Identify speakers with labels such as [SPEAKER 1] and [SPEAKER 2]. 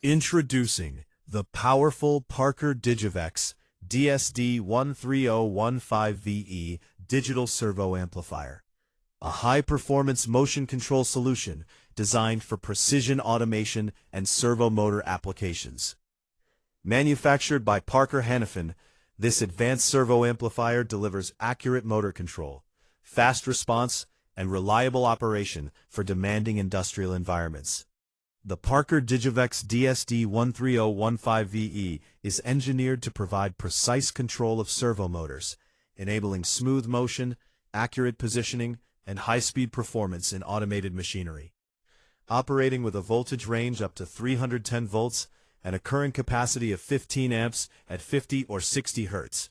[SPEAKER 1] Introducing the powerful Parker DIGIVEX DSD13015VE digital servo amplifier, a high-performance motion control solution designed for precision automation and servo motor applications. Manufactured by Parker Hannifin, this advanced servo amplifier delivers accurate motor control, fast response, and reliable operation for demanding industrial environments. The Parker DIGIVEX DSD13015VE is engineered to provide precise control of servo motors, enabling smooth motion, accurate positioning, and high-speed performance in automated machinery. Operating with a voltage range up to 310 volts and a current capacity of 15 amps at 50 or 60 Hz,